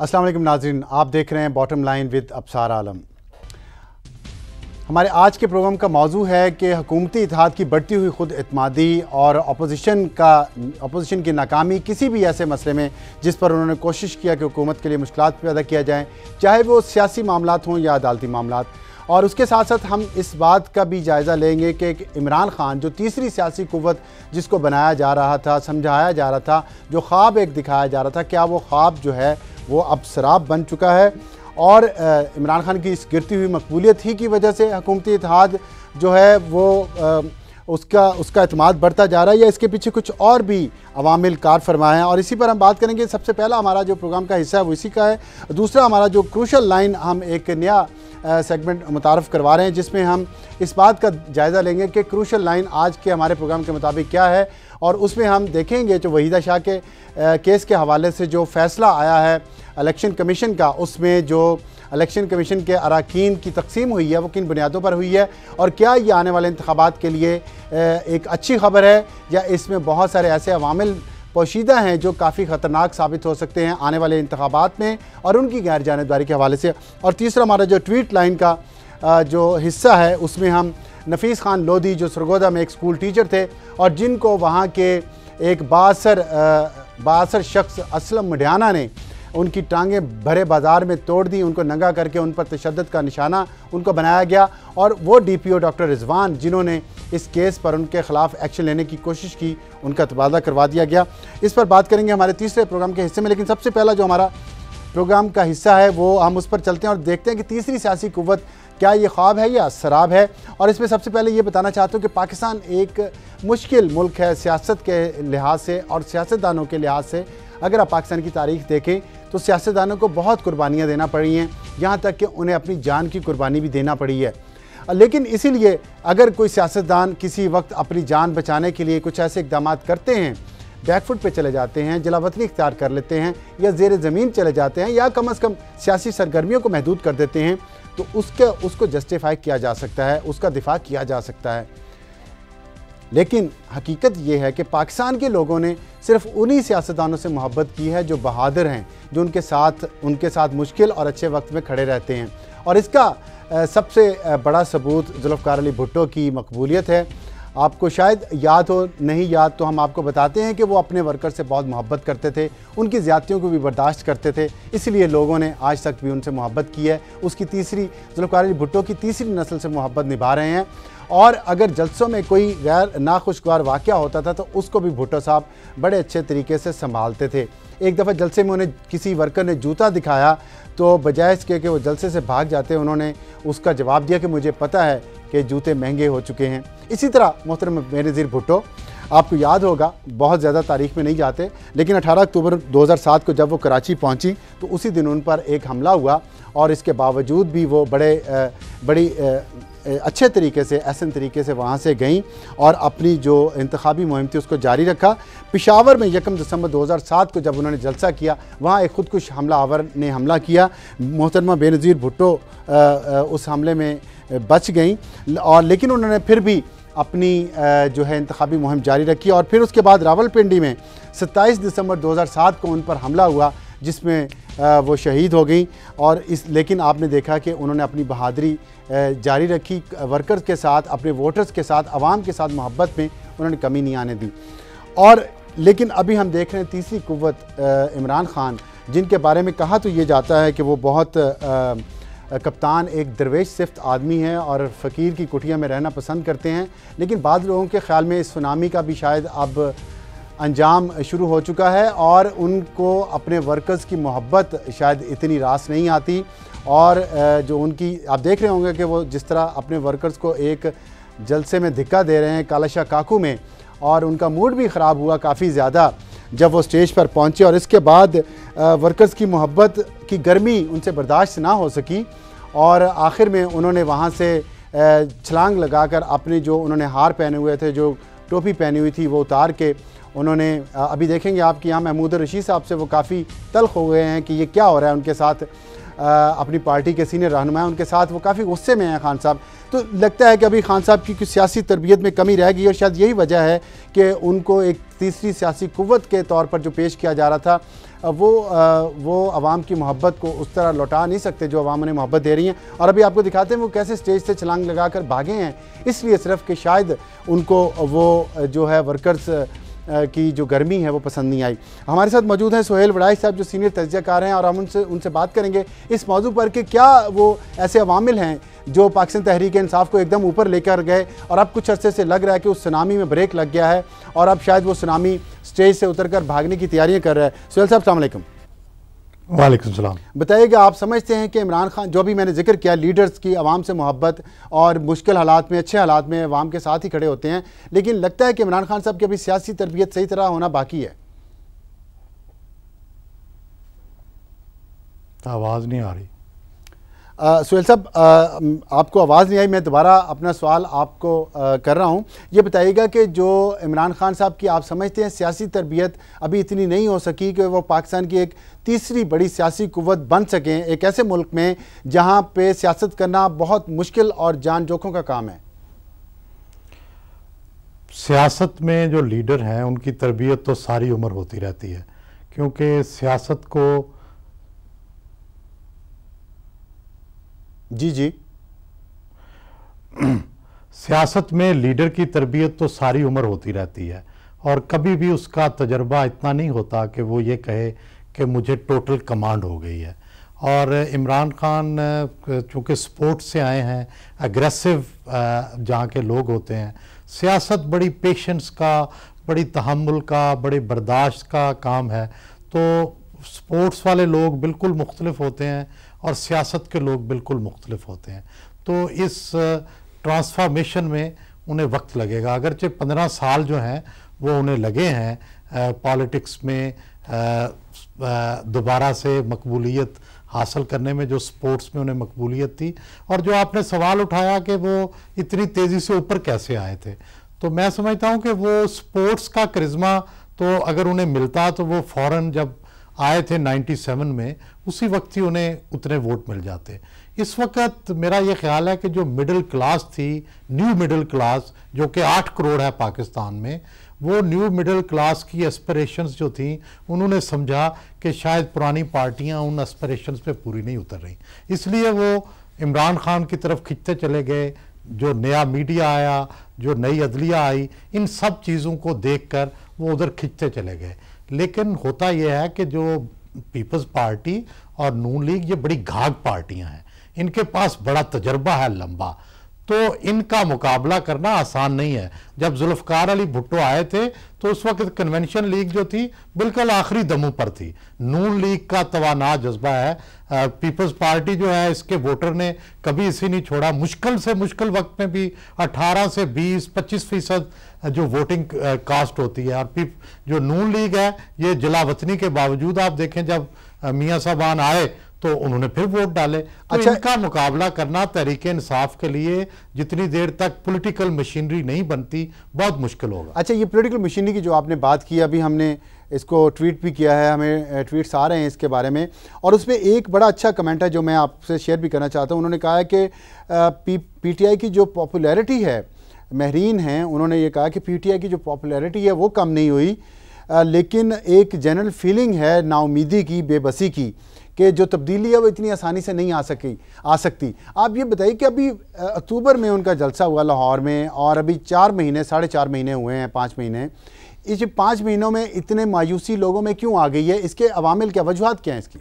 अस्सलाम वालेकुम नाज़रीन, आप देख रहे हैं बॉटम लाइन विद अब्सार आलम। हमारे आज के प्रोग्राम का मौजू है कि हुकूमती इत्तेहाद की बढ़ती हुई खुद एतमादी और अपोजिशन की नाकामी किसी भी ऐसे मसले में जिस पर उन्होंने कोशिश किया कि हुकूमत के लिए मुश्किलात पैदा किया जाए, चाहे वो सियासी मामलात हों या अदालती मामलात। और उसके साथ साथ हम इस बात का भी जायज़ा लेंगे कि इमरान खान जो तीसरी सियासी कुव्वत जिसको बनाया जा रहा था, समझाया जा रहा था, जो ख्वाब एक दिखाया जा रहा था, क्या वो ख्वाब जो है वो अब सराब बन चुका है। और इमरान खान की इस गिरती हुई मकबूलियत ही की वजह से हुकूमती इत्तेहाद जो है वो उसका एतमाद बढ़ता जा रहा है, या इसके पीछे कुछ और भी अवामिल कार फरमा हैं। और इसी पर हम बात करेंगे। सबसे पहला हमारा जो प्रोग्राम का हिस्सा है वो इसी का है। दूसरा हमारा जो क्रूशल लाइन, हम एक नया सेगमेंट मुतारफ़ करवा रहे हैं जिसमें हम इस बात का जायज़ा लेंगे कि क्रूशल लाइन आज के हमारे प्रोग्राम के मुताबिक क्या है। और उसमें हम देखेंगे जो वहीदा शाह के केस के हवाले से जो फ़ैसला आया है इलेक्शन कमीशन का, उसमें जो इलेक्शन कमीशन के अरकान की तकसीम हुई है वो किन बुनियादों पर हुई है, और क्या ये आने वाले इंतखाबात के लिए एक अच्छी खबर है, या इसमें बहुत सारे ऐसे अवामिल पोशीदा हैं जो काफ़ी ख़तरनाक साबित हो सकते हैं आने वाले इंतखाबात में और उनकी गैर जानिबदारी के हवाले से। और तीसरा हमारा जो ट्वीट लाइन का जो हिस्सा है उसमें हम नफीस खान लोधी जो सरगोदा में एक स्कूल टीचर थे और जिनको वहाँ के एक बासर शख्स असलम मडियाना ने उनकी टांगें भरे बाज़ार में तोड़ दी, उनको नंगा करके उन पर तशद्दुद का निशाना उनको बनाया गया, और वो DPO डॉक्टर रिजवान जिन्होंने इस केस पर उनके ख़िलाफ़ एक्शन लेने की कोशिश की, उनका तबादला करवा दिया गया। इस पर बात करेंगे हमारे तीसरे प्रोग्राम के हिस्से में। लेकिन सबसे पहला जो हमारा प्रोग्राम का हिस्सा है वो हम उस पर चलते हैं और देखते हैं कि तीसरी सियासी कुव्वत क्या ये ख्वाब है या सराब है। और इसमें सबसे पहले ये बताना चाहता हूँ कि पाकिस्तान एक मुश्किल मुल्क है सियासत के लिहाज से और सियासतदानों के लिहाज से। अगर आप पाकिस्तान की तारीख देखें तो सियासतदानों को बहुत कुर्बानियाँ देना पड़ी हैं, यहाँ तक कि उन्हें अपनी जान की कुर्बानी भी देना पड़ी है। लेकिन इसीलिए अगर कोई सियासतदान किसी वक्त अपनी जान बचाने के लिए कुछ ऐसे इक़दाम करते हैं, बैकफुट पे चले जाते हैं, जलावतनी इख्तियार कर लेते हैं, या ज़ेर ज़मीन चले जाते हैं, या कम से कम सियासी सरगर्मियों को महदूद कर देते हैं, तो उसको जस्टिफाई किया जा सकता है, उसका दिफा किया जा सकता है। लेकिन हकीकत ये है कि पाकिस्तान के लोगों ने सिर्फ उन्हीं सियासतदानों से मोहब्बत की है जो बहादुर हैं, जो उनके साथ मुश्किल और अच्छे वक्त में खड़े रहते हैं। और इसका सबसे बड़ा सबूत जुल्फ़िकार अली भुट्टो की मकबूलियत है। आपको शायद याद हो, नहीं याद तो हम आपको बताते हैं कि वो अपने वर्कर से बहुत मोहब्बत करते थे, उनकी ज़्यादतियों को भी बर्दाश्त करते थे, इसलिए लोगों ने आज तक भी उनसे मोहब्बत की है। उसकी जुल्फ़िकार अली भुट्टो की तीसरी नस्ल से मोहब्बत निभा रहे हैं। और अगर जलसों में कोई गैर नाखुशगवार वाक़या होता था तो उसको भी भुट्टो साहब बड़े अच्छे तरीके से संभालते थे। एक दफ़ा जलसे में उन्हें किसी वर्कर ने जूता दिखाया तो बजाय इसके कि वो जलसे से भाग जाते, उन्होंने उसका जवाब दिया कि मुझे पता है कि जूते महंगे हो चुके हैं। इसी तरह मोहतरम बेनज़ीर भुट्टो, आपको याद होगा, बहुत ज़्यादा तारीख में नहीं जाते, लेकिन 18 अक्टूबर 2007 को जब वो कराची पहुंची तो उसी दिन उन पर एक हमला हुआ, और इसके बावजूद भी वो बड़ी अच्छे तरीके से, एहसन तरीके से वहाँ से गईं और अपनी जो इंतखाबी मुहिम थी उसको जारी रखा। पेशावर में 1 दिसंबर 2007 को जब उन्होंने जलसा किया, वहाँ एक खुदकुश हमलावर ने हमला किया। मोहतरमा बेनज़ीर भुट्टो उस हमले में बच गईं, और लेकिन उन्होंने फिर भी अपनी जो है इंतखाबी मुहिम जारी रखी। और फिर उसके बाद रावलपिंडी में 27 दिसंबर 2007 को उन पर हमला हुआ जिसमें वो शहीद हो गई। और लेकिन आपने देखा कि उन्होंने अपनी बहादुरी जारी रखी, वर्कर्स के साथ, अपने वोटर्स के साथ, आवाम के साथ मोहब्बत में उन्होंने कमी नहीं आने दी। और लेकिन अभी हम देख रहे हैं तीसरी कुव्वत इमरान खान, जिनके बारे में कहा तो ये जाता है कि वो बहुत कप्तान एक दरवेश सिफ्त आदमी है और फ़कीर की कुटिया में रहना पसंद करते हैं। लेकिन बाद लोगों के ख़्याल में इस सुनामी का भी शायद अब अंजाम शुरू हो चुका है और उनको अपने वर्कर्स की मोहब्बत शायद इतनी रास नहीं आती। और जो उनकी, आप देख रहे होंगे कि वो जिस तरह अपने वर्कर्स को एक जलसे में धिक्का दे रहे हैं कालाशाह काकू में, और उनका मूड भी ख़राब हुआ काफ़ी ज़्यादा जब वो स्टेज पर पहुंचे। और इसके बाद वर्कर्स की मोहब्बत की गर्मी उनसे बर्दाश्त ना हो सकी और आखिर में उन्होंने वहाँ से छलांग लगाकर अपने जो उन्होंने हार पहने हुए थे, जो टोपी पहनी हुई थी, वो उतार के उन्होंने, अभी देखेंगे आपके यहाँ महमूद रशीद साहब से वो काफ़ी तल्ख हो गए हैं कि ये क्या हो रहा है उनके साथ। अपनी पार्टी के सीनियर रहनुमा हैं, उनके साथ वो काफ़ी गुस्से में हैं खान साहब। तो लगता है कि अभी खान साहब की कुछ सियासी तरबियत में कमी रह गई और शायद यही वजह है कि उनको एक तीसरी सियासी कुव्वत के तौर पर जो पेश किया जा रहा था वो अवाम की मोहब्बत को उस तरह लौटा नहीं सकते जो अवाम उन्हें मोहब्बत दे रही हैं। और अभी आपको दिखाते हैं वो कैसे स्टेज से छलांग लगाकर भागे हैं, इसलिए सिर्फ कि शायद उनको वो जो है वर्कर्स की जो गर्मी है वो पसंद नहीं आई। हमारे साथ मौजूद हैं सुहेल वड़ाई साहब जो सीनियर तज्ज़ियाकार हैं और हम उनसे बात करेंगे इस मौजू पर कि क्या वो ऐसे अवामिल हैं जो पाकिस्तान तहरीक इंसाफ को एकदम ऊपर लेकर गए और अब कुछ अरसे से लग रहा है कि उस सुनामी में ब्रेक लग गया है और अब शायद वो सुनामी स्टेज से उतरकर भागने की तैयारियां कर रहा है। सुहेल साहब अस्सलाम वालेकुम। वालेकुम सलाम। बताइएगा, आप समझते हैं कि इमरान खान, जो भी मैंने जिक्र किया, लीडर्स की आवाम से मोहब्बत और मुश्किल हालात में, अच्छे हालात में आवाम के साथ ही खड़े होते हैं, लेकिन लगता है कि इमरान खान साहब की अभी सियासी तरबियत सही तरह होना बाकी है? आवाज़ नहीं आ रही। सुहेल साहब, आपको आवाज़ नहीं आई, मैं दोबारा अपना सवाल आपको कर रहा हूँ। ये बताइएगा कि जो इमरान खान साहब की आप समझते हैं सियासी तरबियत अभी इतनी नहीं हो सकी कि वो पाकिस्तान की एक तीसरी बड़ी सियासी कुव्वत बन सकें एक ऐसे मुल्क में जहाँ पे सियासत करना बहुत मुश्किल और जान जोखों का काम है? सियासत में जो लीडर हैं उनकी तरबियत तो सारी उम्र होती रहती है, क्योंकि सियासत को जी सियासत में लीडर की तरबियत तो सारी उम्र होती रहती है और कभी भी उसका तजर्बा इतना नहीं होता कि वो ये कहे कि मुझे टोटल कमांड हो गई है। और इमरान खान चूँकि स्पोर्ट्स से आए हैं, एग्रेसिव जहाँ के लोग होते हैं, सियासत बड़ी पेशेंस का, बड़ी तहम्मुल का, बड़े बर्दाश्त का काम है। तो स्पोर्ट्स वाले लोग बिल्कुल मुख्तलिफ होते हैं और सियासत के लोग बिल्कुल मुख्तलिफ होते हैं। तो इस ट्रांसफॉर्मेशन में उन्हें वक्त लगेगा, अगरचे 15 साल जो हैं वो उन्हें लगे हैं पॉलिटिक्स में दोबारा से मकबूलियत हासिल करने में, जो स्पोर्ट्स में उन्हें मकबूलियत थी। और जो आपने सवाल उठाया कि वो इतनी तेज़ी से ऊपर कैसे आए थे, तो मैं समझता हूँ कि वो स्पोर्ट्स का करिश्मा तो अगर उन्हें मिलता तो वो फ़ौरन जब आए थे 97 में उसी वक्त ही उन्हें उतने वोट मिल जाते। इस वक्त मेरा ये ख्याल है कि जो मिडिल क्लास थी, न्यू मिडिल क्लास जो कि 8 करोड़ है पाकिस्तान में, वो न्यू मिडिल क्लास की एस्पिरेशंस जो थी उन्होंने समझा कि शायद पुरानी पार्टियां उन एस्पिरेशंस पे पूरी नहीं उतर रही, इसलिए वो इमरान खान की तरफ खिंचते चले गए। जो नया मीडिया आया, जो नई अदलिया आई, इन सब चीज़ों को देखकर वो उधर खिंचते चले गए। लेकिन होता यह है कि जो पीपल्स पार्टी और नून लीग ये बड़ी घाघ पार्टियां हैं, इनके पास बड़ा तजर्बा है लंबा, तो इनका मुकाबला करना आसान नहीं है। जब जुल्फ़िकार अली भुट्टो आए थे तो उस वक्त कन्वेंशन लीग जो थी बिल्कुल आखिरी दमों पर थी। नून लीग का तवाना जज्बा है, पीपल्स पार्टी जो है इसके वोटर ने कभी इसे नहीं छोड़ा। मुश्किल से मुश्किल वक्त में भी 18 से 20-25% जो वोटिंग कास्ट होती है। और जो नून लीग है ये जिला वतनी के बावजूद आप देखें जब मियाँ साहबान आए तो उन्होंने फिर वोट डाले। तो अच्छा, इनका मुकाबला करना तहरीक इंसाफ के लिए जितनी देर तक पॉलिटिकल मशीनरी नहीं बनती बहुत मुश्किल होगा। अच्छा, ये पॉलिटिकल मशीनरी की जो आपने बात की, अभी हमने इसको ट्वीट भी किया है, हमें ट्वीट्स आ रहे हैं इसके बारे में, और उसमें एक बड़ा अच्छा कमेंट है जो मैं आपसे शेयर भी करना चाहता हूँ। उन्होंने कहा है कि PTI की जो पॉपुलैरिटी है, महरीन हैं, उन्होंने ये कहा कि PTI की जो पॉपुलैरिटी है वो कम नहीं हुई, लेकिन एक जनरल फीलिंग है नाउमीदी की, बेबसी की, कि जो तब्दीली है वो इतनी आसानी से नहीं आ सकती। आप ये बताइए कि अभी अक्टूबर में उनका जलसा हुआ लाहौर में और अभी 4 महीने 4.5 महीने हुए हैं, 5 महीने, इस 5 महीनों में इतने मायूसी लोगों में क्यों आ गई है? इसके अवामिल क्या, वजूहात क्या हैं इसकी?